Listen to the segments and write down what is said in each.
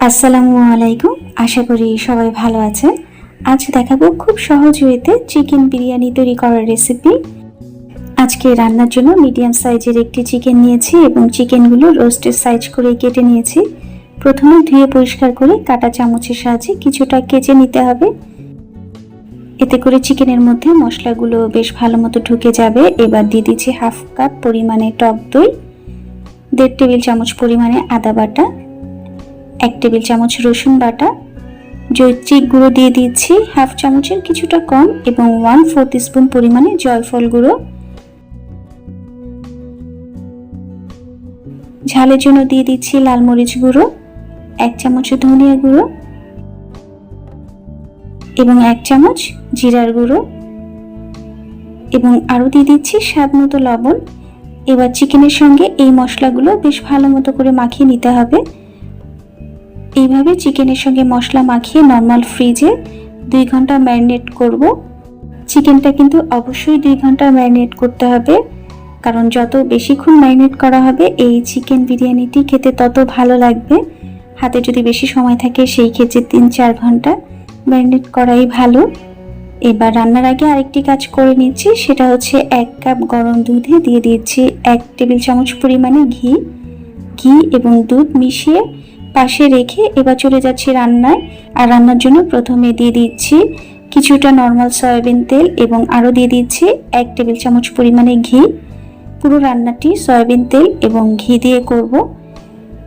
আসসালামু আলাইকুম। আশা করি সবাই ভালো আছেন। আজ দেখাবো খুব সহজ ওয়েতে চিকেন বিরিয়ানি তৈরি করার রেসিপি। আজকে রান্নার জন্য মিডিয়াম সাইজের একটি চিকেন নিয়েছি এবং চিকেনগুলো রোস্টের সাইজ করে কেটে নিয়েছি। প্রথমে ধুয়ে পরিষ্কার করে কাঁটা চামচের সাহায্যে কিছুটা কেচে নিতে হবে। এতে করে চিকেনের মধ্যে মশলাগুলো বেশ ভালো মতো ঢুকে যাবে। এবার দিয়ে দিচ্ছি হাফ কাপ পরিমাণে টক দই, 1.5 টেবিল চামচ পরিমাণে আদা বাটা, 1 টেবিল চামচ রসুন বাটা, জৈত্রিক গুঁড়ো দিয়ে দিচ্ছি হাফ চামচের কিছুটা কম এবং 1/4 টিস্পুন পরিমাণে জয়ফল গুঁড়ো। ঝালের জন্য দিয়ে দিচ্ছি লাল মরিচ গুঁড়ো, 1 চামচ ধনিয়া গুঁড়ো এবং 1 চামচ জিরার গুঁড়ো এবং আরও দিয়ে দিচ্ছি স্বাদ মতো লবণ। এবার চিকেনের সঙ্গে এই মশলাগুলো বেশ ভালো মতো করে মাখিয়ে নিতে হবে। এইভাবে চিকেনের সঙ্গে মশলা মাখিয়ে নর্মাল ফ্রিজে 2 ঘন্টা ম্যারিনেট করব। চিকেনটা কিন্তু অবশ্যই 2 ঘন্টা ম্যারিনেট করতে হবে, কারণ যত বেশিক্ষণ ম্যারিনেট করা হবে এই চিকেন বিরিয়ানিটি খেতে তত ভালো লাগবে। হাতে যদি বেশি সময় থাকে সেই ক্ষেত্রে 3-4 ঘন্টা ম্যারিনেট করাই ভালো। এবার রান্নার আগে আরেকটি কাজ করে নিচ্ছি, সেটা হচ্ছে 1 কাপ গরম দুধে দিয়ে দিচ্ছি 1 টেবিল চামচ পরিমাণে ঘি এবং দুধ মিশিয়ে পাশে রেখে এবার চলে যাচ্ছি রান্নায়। আর রান্নার জন্য প্রথমে দিয়ে দিচ্ছি কিছুটা নর্মাল সয়াবিন তেল এবং আরও দিয়ে দিচ্ছি 1 টেবিল চামচ পরিমাণে ঘি। পুরো রান্নাটি সয়াবিন তেল এবং ঘি দিয়ে করব।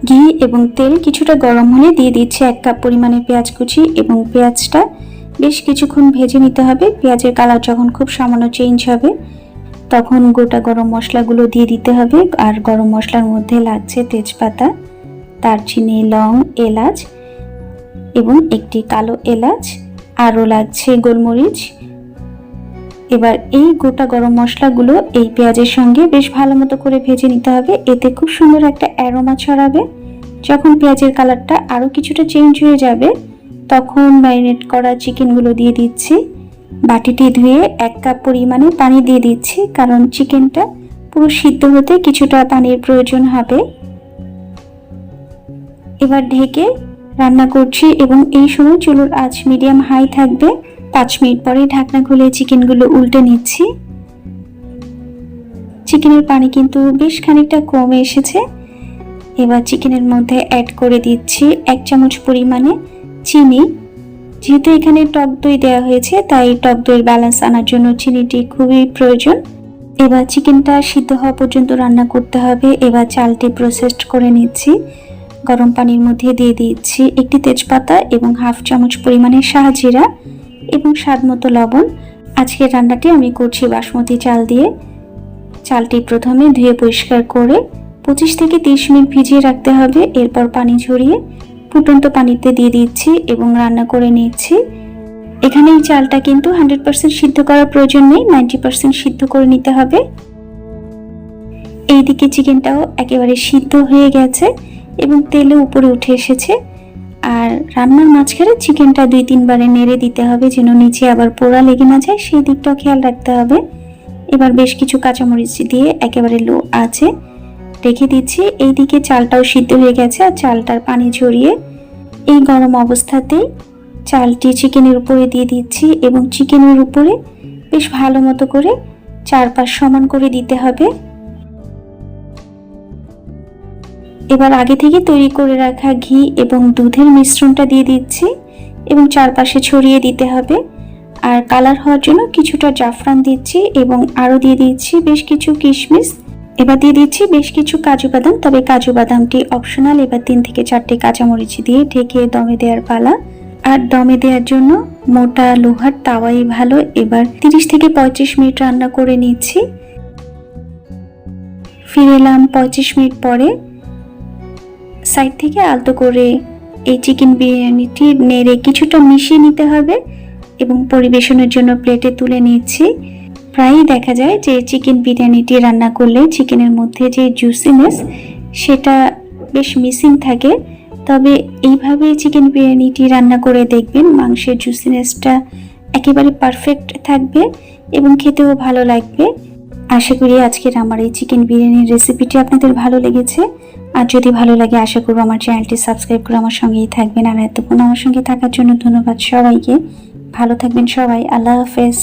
ঘি এবং তেল কিছুটা গরম হলে দিয়ে দিচ্ছি 1 কাপ পরিমাণে পেঁয়াজ কুচি এবং পেঁয়াজটা বেশ কিছুক্ষণ ভেজে নিতে হবে। পেঁয়াজের কালার যখন খুব সামান্য চেঞ্জ হবে তখন গোটা গরম মশলাগুলো দিয়ে দিতে হবে। আর গরম মশলার মধ্যে লাগছে তেজপাতা, দারচিনি, লং, এলাচ এবং একটি কালো এলাচ, আরও লাগছে গোলমরিচ। এবার এই গোটা গরম মশলাগুলো এই পেঁয়াজের সঙ্গে বেশ ভালো মতো করে ভেজে নিতে হবে। এতে খুব সুন্দর একটা অ্যারোমা ছড়াবে। যখন পেঁয়াজের কালারটা আরও কিছুটা চেঞ্জ হয়ে যাবে তখন ম্যারিনেট করা চিকেনগুলো দিয়ে দিচ্ছি। বাটিটি ধুয়ে 1 কাপ পরিমাণে পানি দিয়ে দিচ্ছি, কারণ চিকেনটা পুরো সিদ্ধ হতে কিছুটা পানির প্রয়োজন হবে। এবার ঢেকে রান্না করছি এবং এই সময় চুলার আঁচ মিডিয়াম হাই থাকবে। 5 মিনিট পরে ঢাকনা খুলে চিকেনগুলো উল্টে নিচ্ছি। চিকেনের পানি কিন্তু বেশ খানিকটা কমে এসেছে। এবার চিকেনের মধ্যে অ্যাড করে দিচ্ছি 1 চামচ পরিমাণে চিনি। যেহেতু এখানে টক দই দেওয়া হয়েছে তাই টক দইয়ের ব্যালেন্স আনার জন্য চিনিটি খুবই প্রয়োজন। এবার চিকেনটা সিদ্ধ হওয়া পর্যন্ত রান্না করতে হবে। এবার চালটি প্রসেসড করে নিচ্ছি। গরম পানির মধ্যে দিয়ে দিচ্ছি একটি তেজপাতা এবং হাফ চামচ পরিমাণে শাহজিরা এবং স্বাদ মতো লবণ। আজকের রান্নাটি আমি করছি বাসমতি চাল দিয়ে। চালটি প্রথমে ধুয়ে পরিষ্কার করে 25 থেকে 30 মিনিট ভিজিয়ে রাখতে হবে। এরপর পানি ঝরিয়ে ফুটন্ত পানিতে দিয়ে দিচ্ছি এবং রান্না করে নিচ্ছি। এখানে এই চালটা কিন্তু 100% সিদ্ধ করার প্রয়োজন নেই, 90% সিদ্ধ করে নিতে হবে। এইদিকে চিকেনটাও একেবারে সিদ্ধ হয়ে গেছে এবং তেলে উপরে উঠে এসেছে। আর রান্নার মাঝখানে চিকেনটা 2-3 বারে নেড়ে দিতে হবে যেন নিচে আবার পোড়া লেগে না যায়, সেই দিকটাও খেয়াল রাখতে হবে। এবার বেশ কিছু কাঁচামরিচ দিয়ে একেবারে লো আঁচে রেখে দিচ্ছি। এইদিকে চালটাও সিদ্ধ হয়ে গেছে আর চালটার পানি ঝরিয়ে এই গরম অবস্থাতেই চালটি চিকেনের উপরে দিয়ে দিচ্ছি এবং চিকেনের উপরে বেশ ভালো মতো করে চারপাশ সমান করে দিতে হবে। এবার আগে থেকে তৈরি করে রাখা ঘি এবং দুধের মিশ্রণটা দিয়ে দিচ্ছি এবং চারপাশে ছড়িয়ে দিতে হবে। আর কালার হওয়ার জন্য কিছুটা জাফরান দিচ্ছি এবং আরও দিয়ে দিচ্ছি বেশ কিছু কিশমিশ। এবার দিয়ে দিচ্ছি বেশ কিছু কাজু বাদাম, তবে কাজু বাদামটি অপশনাল। এবার 3 থেকে 4টে কাঁচামরিচ দিয়ে ঢেকে দমে দেওয়ার পালা। আর দমে দেওয়ার জন্য মোটা লোহার তাওয়াই ভালো। এবার 30 থেকে 35 মিনিট রান্না করে নিচ্ছি। ফিরে এলাম 25 মিনিট পরে। সাইড থেকে আলতো করে এই চিকেন বিরিয়ানিটি নেড়ে কিছুটা মিশিয়ে নিতে হবে এবং পরিবেশনের জন্য প্লেটে তুলে নিচ্ছি। প্রায়ই দেখা যায় যে চিকেন বিরিয়ানিটি রান্না করলে চিকেনের মধ্যে যে জুসিনেস সেটা বেশ মিসিং থাকে, তবে এইভাবে চিকেন বিরিয়ানিটি রান্না করে দেখবেন মাংসের জুসিনেসটা একেবারে পারফেক্ট থাকবে এবং খেতেও ভালো লাগবে। আশা করি আজকের আমার এই চিকেন বিরিয়ানির রেসিপিটি আপনাদের ভালো লেগেছে। আর যদি ভালো লাগে আশা করবো আমার চ্যানেলটি সাবস্ক্রাইব করে আমার সঙ্গেই থাকবেন। আর এতক্ষণ আমার সঙ্গে থাকার জন্য ধন্যবাদ সবাইকে। ভালো থাকবেন সবাই। আল্লাহ হাফেজ।